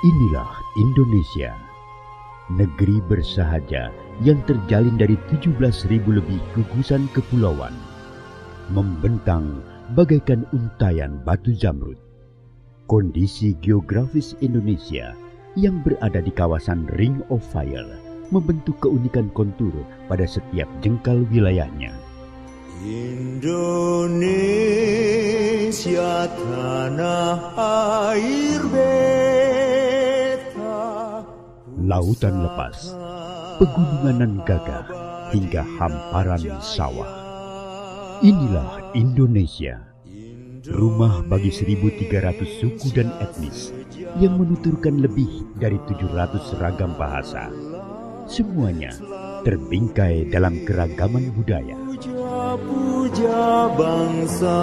Inilah Indonesia, negeri bersahaja yang terjalin dari 17.000 lebih gugusan kepulauan, membentang bagaikan untayan batu zamrud. Kondisi geografis Indonesia yang berada di kawasan Ring of Fire membentuk keunikan kontur pada setiap jengkal wilayahnya. Indonesia tanah air beta, Lautan lepas, pegunungan nan gagah, hingga hamparan sawah. Inilah Indonesia, rumah bagi 1.300 suku dan etnis yang menuturkan lebih dari 700 ragam bahasa. Semuanya terbingkai dalam keragaman budaya. Puja bangsa.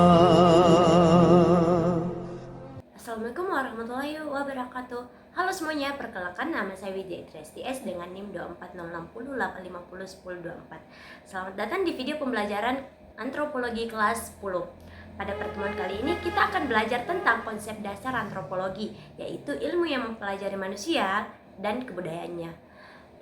Assalamualaikum warahmatullahi wabarakatuh. Halo semuanya, perkenalkan nama saya Widya Idriasti S dengan NIM 24060801024. Selamat datang di video pembelajaran antropologi kelas 10. Pada pertemuan kali ini kita akan belajar tentang konsep dasar antropologi, yaitu ilmu yang mempelajari manusia dan kebudayaannya.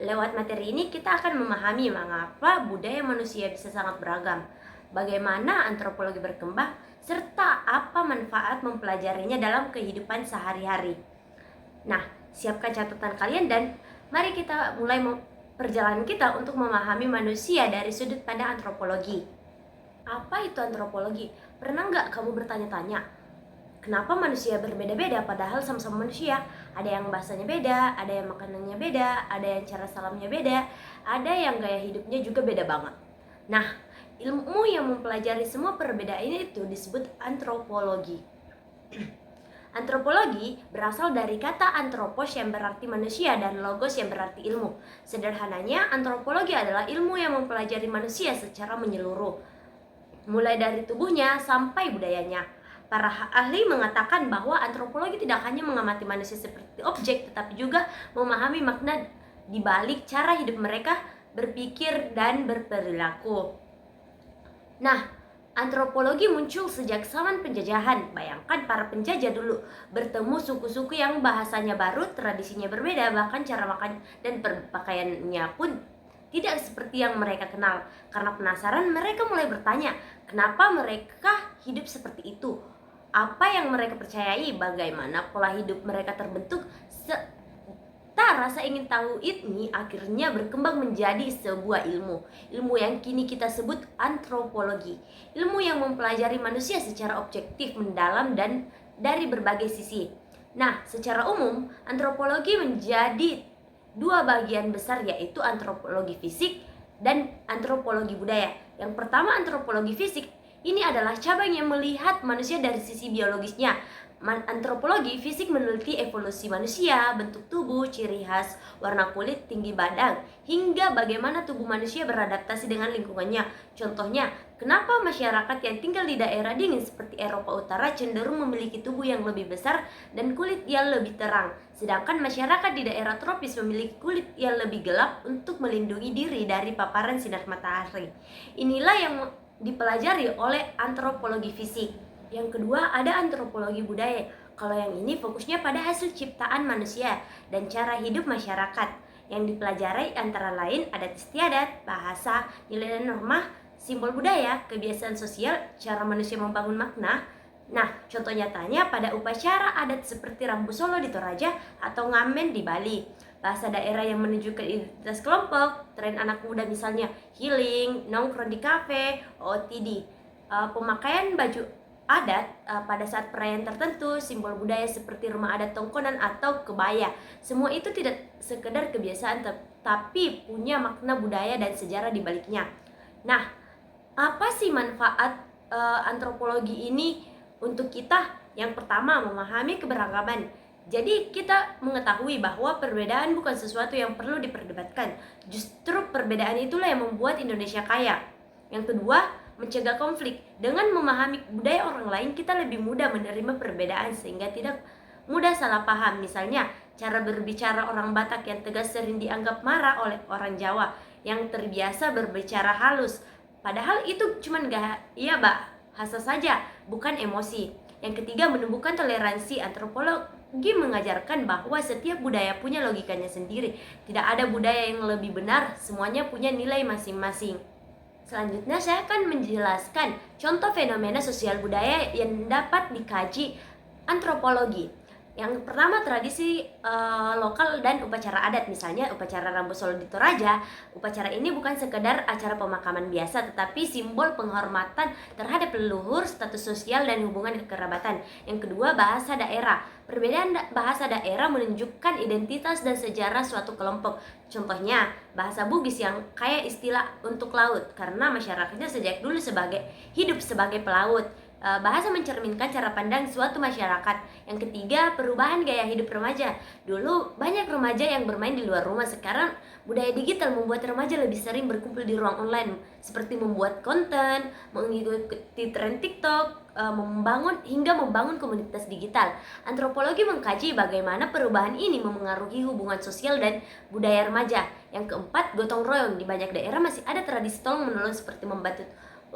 Lewat materi ini kita akan memahami mengapa budaya manusia bisa sangat beragam, bagaimana antropologi berkembang, serta apa manfaat mempelajarinya dalam kehidupan sehari-hari. Nah, siapkan catatan kalian dan mari kita mulai perjalanan kita untuk memahami manusia dari sudut pandang antropologi. Apa itu antropologi? Pernah nggak kamu bertanya-tanya, kenapa manusia berbeda-beda padahal sama-sama manusia? Ada yang bahasanya beda, ada yang makanannya beda, ada yang cara salamnya beda, ada yang gaya hidupnya juga beda banget. Nah, ilmu yang mempelajari semua perbedaan ini itu disebut antropologi. Antropologi berasal dari kata antropos yang berarti manusia dan logos yang berarti ilmu. Sederhananya, antropologi adalah ilmu yang mempelajari manusia secara menyeluruh, mulai dari tubuhnya sampai budayanya. Para ahli mengatakan bahwa antropologi tidak hanya mengamati manusia seperti objek, tetapi juga memahami makna di balik cara hidup mereka, berpikir, dan berperilaku. Nah, antropologi muncul sejak zaman penjajahan. Bayangkan para penjajah dulu bertemu suku-suku yang bahasanya baru, tradisinya berbeda, bahkan cara makan dan berpakaiannya pun tidak seperti yang mereka kenal. Karena penasaran, mereka mulai bertanya, kenapa mereka hidup seperti itu? Apa yang mereka percayai, bagaimana pola hidup mereka terbentuk. Rasa ingin tahu ini akhirnya berkembang menjadi sebuah ilmu yang kini kita sebut antropologi. Ilmu yang mempelajari manusia secara objektif, mendalam, dan dari berbagai sisi. Nah, secara umum antropologi menjadi dua bagian besar, yaitu antropologi fisik dan antropologi budaya. Yang pertama, antropologi fisik. Ini adalah cabang yang melihat manusia dari sisi biologisnya. Antropologi fisik meneliti evolusi manusia, bentuk tubuh, ciri khas, warna kulit, tinggi badan, hingga bagaimana tubuh manusia beradaptasi dengan lingkungannya. Contohnya, kenapa masyarakat yang tinggal di daerah dingin seperti Eropa Utara cenderung memiliki tubuh yang lebih besar dan kulit yang lebih terang, sedangkan masyarakat di daerah tropis memiliki kulit yang lebih gelap untuk melindungi diri dari paparan sinar matahari. Inilah yang dipelajari oleh antropologi fisik. Yang kedua, ada antropologi budaya. Kalau yang ini fokusnya pada hasil ciptaan manusia dan cara hidup masyarakat. Yang dipelajari antara lain adat istiadat, bahasa, nilai dan norma, simbol budaya, kebiasaan sosial, cara manusia membangun makna. Nah, contoh nyatanya pada upacara adat seperti Rambu Solo di Toraja atau Ngamen di Bali. Bahasa daerah yang menunjukkan identitas kelompok, tren anak muda misalnya healing, nongkrong di kafe, OOTD. Pemakaian baju adat pada saat perayaan tertentu, simbol budaya seperti rumah adat Tongkonan atau kebaya. Semua itu tidak sekedar kebiasaan, tapi punya makna budaya dan sejarah di baliknya. Nah, apa sih manfaat antropologi ini untuk kita? Yang pertama, memahami keberagaman. Jadi kita mengetahui bahwa perbedaan bukan sesuatu yang perlu diperdebatkan. Justru perbedaan itulah yang membuat Indonesia kaya. Yang kedua, mencegah konflik. Dengan memahami budaya orang lain, kita lebih mudah menerima perbedaan sehingga tidak mudah salah paham. Misalnya, cara berbicara orang Batak yang tegas sering dianggap marah oleh orang Jawa yang terbiasa berbicara halus. Padahal itu cuma bahasa saja, bukan emosi. Yang ketiga, menumbuhkan toleransi. mengajarkan bahwa setiap budaya punya logikanya sendiri. Tidak ada budaya yang lebih benar, semuanya punya nilai masing-masing. Selanjutnya saya akan menjelaskan contoh fenomena sosial budaya yang dapat dikaji antropologi. Yang pertama, tradisi lokal dan upacara adat. Misalnya upacara Rambu Solo di Toraja. Upacara ini bukan sekedar acara pemakaman biasa, tetapi simbol penghormatan terhadap leluhur, status sosial, dan hubungan kekerabatan. Yang kedua, bahasa daerah. Perbedaan bahasa daerah menunjukkan identitas dan sejarah suatu kelompok. Contohnya, bahasa Bugis yang kaya istilah untuk laut, karena masyarakatnya sejak dulu hidup sebagai pelaut. Bahasa mencerminkan cara pandang suatu masyarakat. Yang ketiga, perubahan gaya hidup remaja. Dulu banyak remaja yang bermain di luar rumah. Sekarang budaya digital membuat remaja lebih sering berkumpul di ruang online, seperti membuat konten, mengikuti tren TikTok, membangun komunitas digital. Antropologi mengkaji bagaimana perubahan ini memengaruhi hubungan sosial dan budaya remaja. Yang keempat, gotong royong. Di banyak daerah masih ada tradisi tolong menolong seperti membantu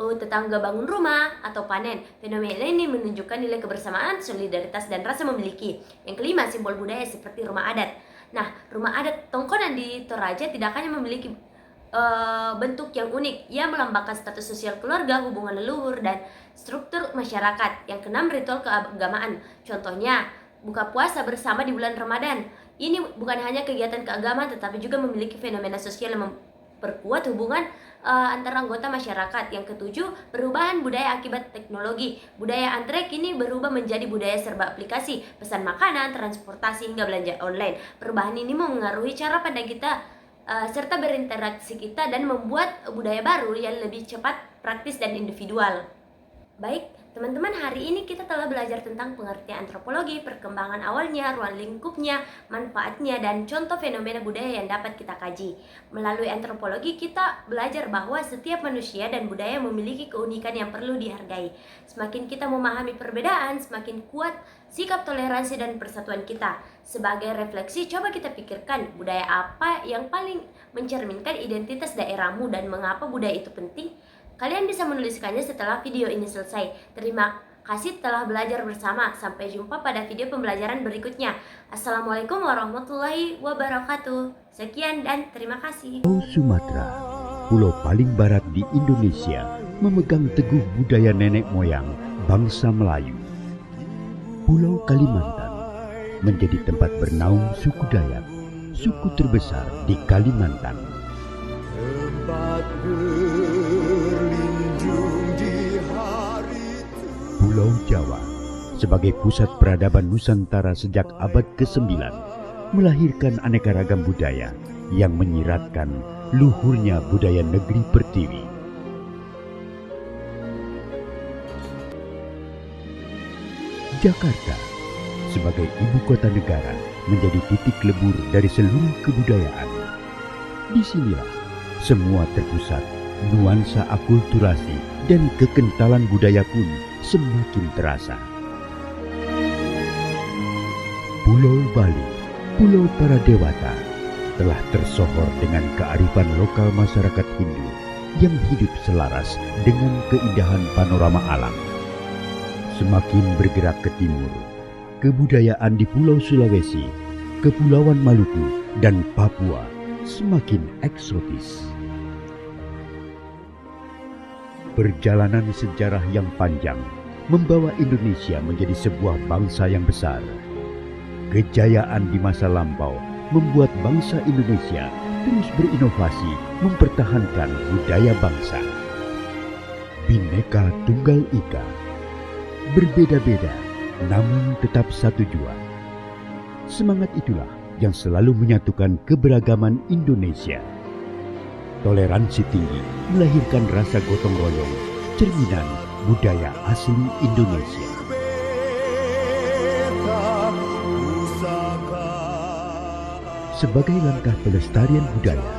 tetangga bangun rumah atau panen. Fenomena ini menunjukkan nilai kebersamaan, solidaritas, dan rasa memiliki. Yang kelima, simbol budaya seperti rumah adat. Nah, rumah adat Tongkonan di Toraja tidak hanya memiliki bentuk yang unik, ia melambangkan status sosial keluarga, hubungan leluhur, dan struktur masyarakat. Yang keenam, ritual keagamaan. Contohnya, buka puasa bersama di bulan Ramadan. Ini bukan hanya kegiatan keagamaan, tetapi juga memiliki fenomena sosial yang memperkuat hubungan antara anggota masyarakat. Yang ketujuh, perubahan budaya akibat teknologi. Budaya antrek kini berubah menjadi budaya serba aplikasi, pesan makanan, transportasi, hingga belanja online. Perubahan ini mengaruhi cara pandang kita serta berinteraksi kita dan membuat budaya baru yang lebih cepat, praktis, dan individual. Baik, teman-teman, hari ini kita telah belajar tentang pengertian antropologi, perkembangan awalnya, ruang lingkupnya, manfaatnya, dan contoh fenomena budaya yang dapat kita kaji. Melalui antropologi, kita belajar bahwa setiap manusia dan budaya memiliki keunikan yang perlu dihargai. Semakin kita memahami perbedaan, semakin kuat sikap toleransi dan persatuan kita. Sebagai refleksi, coba kita pikirkan budaya apa yang paling mencerminkan identitas daerahmu dan mengapa budaya itu penting. Kalian bisa menuliskannya setelah video ini selesai. Terima kasih telah belajar bersama. Sampai jumpa pada video pembelajaran berikutnya. Assalamualaikum warahmatullahi wabarakatuh. Sekian dan terima kasih. Pulau Sumatera, pulau paling barat di Indonesia, memegang teguh budaya nenek moyang bangsa Melayu. Pulau Kalimantan menjadi tempat bernaung suku Dayak, suku terbesar di Kalimantan. Pulau Jawa sebagai pusat peradaban Nusantara sejak abad ke-9 melahirkan aneka ragam budaya yang menyiratkan luhurnya budaya negeri Pertiwi. Jakarta sebagai ibu kota negara menjadi titik lebur dari seluruh kebudayaan. Disinilah semua terpusat, nuansa akulturasi dan kekentalan budaya pun semakin terasa. Pulau Bali, pulau para dewata, telah tersohor dengan kearifan lokal masyarakat Hindu yang hidup selaras dengan keindahan panorama alam. Semakin bergerak ke timur, kebudayaan di Pulau Sulawesi, Kepulauan Maluku, dan Papua semakin eksotis. Perjalanan sejarah yang panjang membawa Indonesia menjadi sebuah bangsa yang besar. Kejayaan di masa lampau membuat bangsa Indonesia terus berinovasi mempertahankan budaya bangsa. Bhinneka Tunggal Ika, berbeda-beda namun tetap satu jua. Semangat itulah yang selalu menyatukan keberagaman Indonesia. Toleransi tinggi melahirkan rasa gotong royong, cerminan budaya asli Indonesia. Sebagai langkah pelestarian budaya,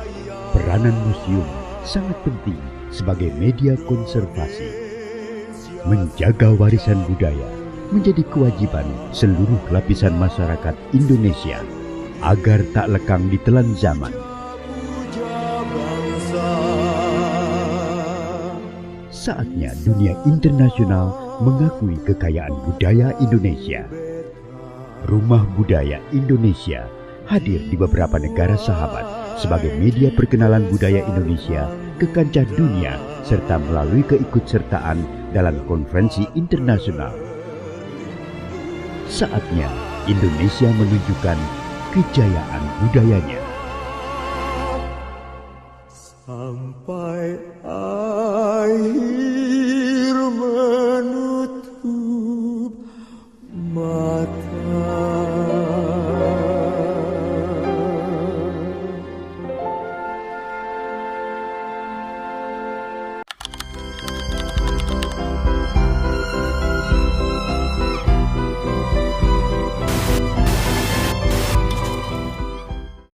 peranan museum sangat penting sebagai media konservasi. Menjaga warisan budaya menjadi kewajiban seluruh lapisan masyarakat Indonesia agar tak lekang ditelan zaman. Saatnya dunia internasional mengakui kekayaan budaya Indonesia. Rumah Budaya Indonesia hadir di beberapa negara sahabat sebagai media perkenalan budaya Indonesia ke kancah dunia serta melalui keikutsertaan dalam konferensi internasional. Saatnya Indonesia menunjukkan kejayaan budayanya.